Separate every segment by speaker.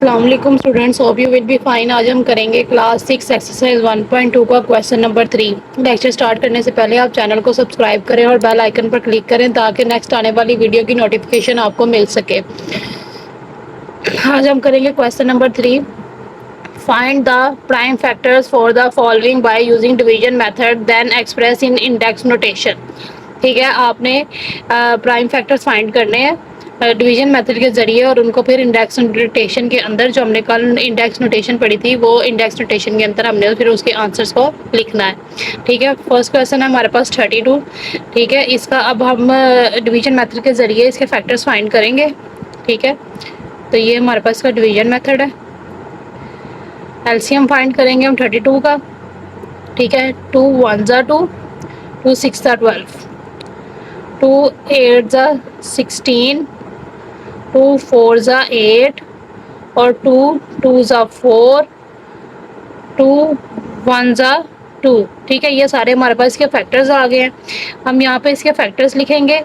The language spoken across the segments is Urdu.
Speaker 1: السلام علیکم students, hope you will be fine. آج ہم کریں گے کلاس 6 ایکسرسائز 1.2 کا کویسچن نمبر 3۔ لیکچر سٹارٹ کرنے سے پہلے آپ چینل کو سبسکرائب کریں اور بیل آئیکن پر کلک کریں تاکہ نیکسٹ آنے والی ویڈیو کی نوٹیفیکیشن آپ کو مل سکے۔ آج ہم کریں گے question number 3۔ Find the prime factors for the following by using division method then express in index notation۔ ٹھیک ہے، آپ نے پرائم فیکٹرز فائنڈ کرنے ہیں ڈویژن میتھڈ کے ذریعے، اور ان کو پھر انڈیکس نوٹیشن کے اندر، جو ہم نے کل انڈیکس نوٹیشن پڑھی تھی، وہ انڈیکس نوٹیشن کے اندر ہم نے پھر اس کے آنسرس کو لکھنا ہے۔ ٹھیک ہے، فرسٹ کویسچن ہے ہمارے پاس 32۔ ٹھیک ہے، اس کا اب ہم ڈویژن میتھڈ کے ذریعے اس کے فیکٹرز فائنڈ کریں گے۔ ٹھیک ہے، تو یہ ہمارے پاس کا ڈویژن میتھڈ ہے۔ ایل سی ایم فائنڈ کریں گے ہم 32 کا۔ ٹھیک ہے، 2 1 2 2 6 12 2 8 16 2 4 8 اور 2 2 4 2 1 2۔ ٹھیک ہے، یہ سارے ہمارے پاس اس کے فیکٹرز آ گئے ہیں۔ ہم یہاں پہ اس کے فیکٹرز لکھیں گے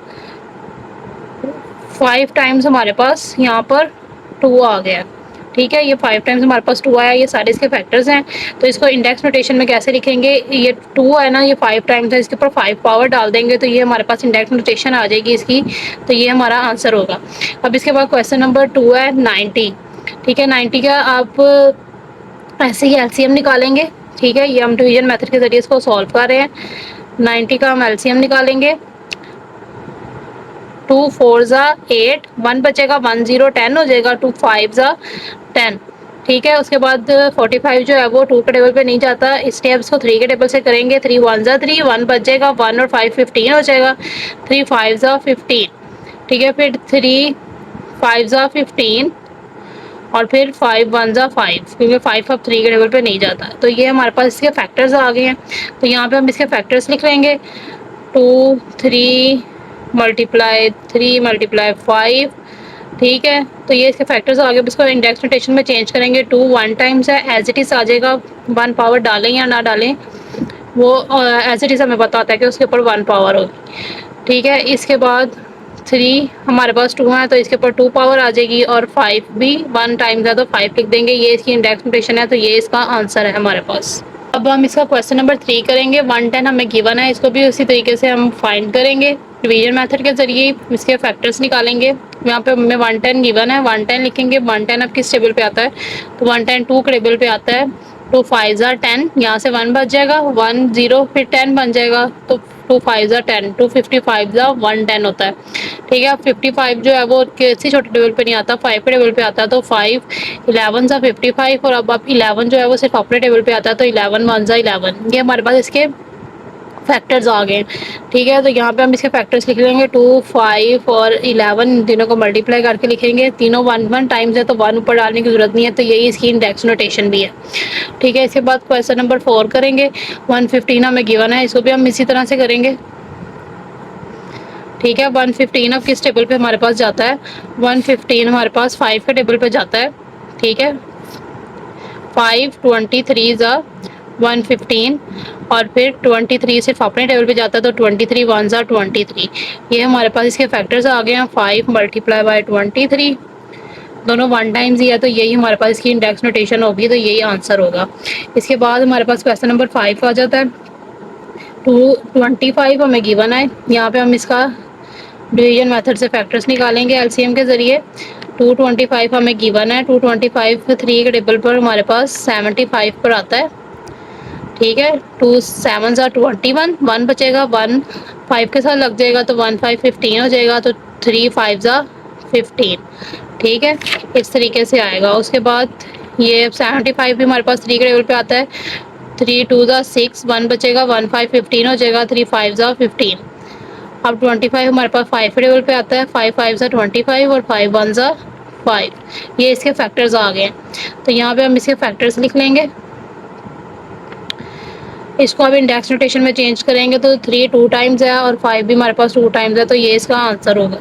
Speaker 1: 5 ٹائمز، ہمارے پاس یہاں پر 2 آ گیا۔ ٹھیک ہے، یہ 5 ٹائمز ہمارے پاس 2 آیا، یہ سارے اس کے فیکٹرز ہیں۔ تو اس کو انڈیکس نوٹیشن میں کیسے لکھیں گے؟ یہ 2 ہے نا، یہ 5 ٹائمز ہے، اس کے اوپر 5 پاور ڈال دیں گے تو یہ ہمارے پاس انڈیکس نوٹیشن آ جائے گی اس کی، تو یہ ہمارا آنسر ہوگا۔ اب اس کے بعد کویسچن نمبر 2 ہے 90۔ ٹھیک ہے، 90 کا آپ ایسے ہی ایل سی ایم نکالیں گے۔ ٹھیک ہے، یہ ہم ڈویژن میتھڈ کے ذریعے اس کو سولو کر رہے ہیں۔ 90 کا ہم ایل سی ایم نکالیں گے۔ 2 4 8 1 بچے گا، 1 0 10 ہو جائے گا، 2 5 10۔ ٹھیک ہے، اس کے بعد 45 جو ہے وہ 2 کے ٹیبل پہ نہیں جاتا، اس لیے اب اس کو 3 کے ٹیبل سے کریں گے۔ 3 1 3 1 بچے گا، 1 اور 5 15 ہو جائے گا، 3 5 15۔ ٹھیک ہے، پھر 3 5 15 اور پھر 5 1 5، کیونکہ 5 اب 3 کے ٹیبل پہ نہیں جاتا، تو یہ ہمارے پاس اس کے فیکٹرز آ گئے ہیں۔ تو یہاں پہ ہم اس کے فیکٹرز لکھ لیں گے 2 3 ملٹیپلائی 3 ملٹیپلائی 5۔ ٹھیک ہے، تو یہ اس کے فیکٹرز آگے، اس کو انڈیکس نوٹیشن میں چینج کریں گے۔ 2 1 ٹائمز ہے، ایز اٹ از آ جائے گا، 1 پاور ڈالیں یا نہ ڈالیں وہ ایز اٹ از ہمیں پتا ہوتا ہے کہ اس کے اوپر 1 پاور ہوگی۔ ٹھیک ہے، اس کے بعد 3 ہمارے پاس 2 ہے تو اس کے اوپر 2 پاور آ جائے گی، اور 5 بھی 1 ٹائمز ہے تو 5 لکھ دیں گے، یہ اس کی انڈیکس نوٹیشن ہے، تو یہ اس کا آنسر ہے ہمارے پاس۔ اب ہم اس کا کویسچن نمبر 3 کریں گے۔ 110 ہمیں گیون ہے، اس کو بھی اسی طریقے سے ہم فائنڈ کریں گے ڈویژن میتھڈ کے ذریعے، اس کے فیکٹرز نکالیں گے۔ یہاں پہ ہمیں 110 گیون ہے، 110 لکھیں گے۔ 110 اب کس ٹیبل پہ آتا ہے؟ تو 110 2 کے ٹیبل پہ آتا ہے۔ 2 5 10، یہاں سے 1 بچ جائے گا، 1 0 پھر 10 بن جائے گا، تو 2 5 10، 2 55 110 ہوتا ہے۔ ٹھیک ہے، اب 55 جو ہے وہ کسی چھوٹے ٹیبل پہ نہیں آتا، 5 کے ٹیبل پہ آتا ہے، تو 5 11 55، اور اب 11 جو ہے وہ صرف اپنے ٹیبل پہ آتا ہے، تو 11 1 11۔ یہ ہمارے پاس اس کے فیکٹرز آ گئے۔ ٹھیک ہے، تو یہاں پہ ہم اس کے فیکٹرز لکھ لیں گے 2 5 اور 11، تینوں کو ملٹیپلائی کر کے لکھیں گے۔ تینوں 1 1 ٹائمز ہے تو 1 اوپر ڈالنے کی ضرورت نہیں ہے، تو یہی اس کی انڈیکس نوٹیشن بھی ہے۔ ٹھیک ہے، اس کے بعد کویسچن نمبر 4 کریں گے۔ 115 ہمیں گیون ہے، اس کو بھی ہم اسی طرح سے کریں گے۔ ٹھیک ہے، 115 اب کس ٹیبل پہ ہمارے پاس جاتا ہے؟ 115 ہمارے پاس 5 کے ٹیبل پہ جاتا ہے۔ ٹھیک ہے، 5 23 115، اور پھر 23 صرف اپنے ٹیبل پہ جاتا ہے، تو 23 1 23۔ یہ ہمارے پاس اس کے فیکٹرز آ گئے ہیں 5 ملٹیپلائی بائی 23، دونوں 1 ٹائمز ہی ہے، تو یہی ہمارے پاس اس کی انڈیکس نوٹیشن ہوگی، تو یہی آنسر ہوگا۔ اس کے بعد ہمارے پاس کویسچن نمبر 5 آ جاتا ہے۔ 225 ہمیں گیون ہے، یہاں پہ ہم اس کا ڈویژن میتھڈ سے فیکٹرز نکالیں گے ایل سی ایم کے ذریعے۔ 225 ہمیں گیون ہے، 225 3 کے ٹیبل پر ہمارے پاس 75 پر آتا ہے۔ ٹھیک ہے، 2 7 21، 1 بچے گا، 1 5 کے ساتھ لگ جائے گا، تو 1 5 15 ہو جائے گا، تو 3 5 15۔ ٹھیک ہے، اس طریقے سے آئے گا۔ اس کے بعد یہ 75 بھی ہمارے پاس 3 کے ٹیبل پہ آتا ہے۔ 3 2 6، 1 بچے گا، 1 5 15 ہو جائے گا، 3 5 15۔ اب 25 ہمارے پاس 5 کے ٹیبل پہ آتا ہے، 5 5 25 اور 5 1 5۔ یہ اس کے فیکٹرز آ گئے ہیں، تو یہاں پہ ہم اس کے فیکٹرز لکھ لیں گے۔ اس کو اب انڈیکس نوٹیشن میں چینج کریں گے، تو 3 2 ٹائمز ہے، اور 5 بھی ہمارے پاس 2 ٹائمز ہے، تو یہ اس کا آنسر ہوگا۔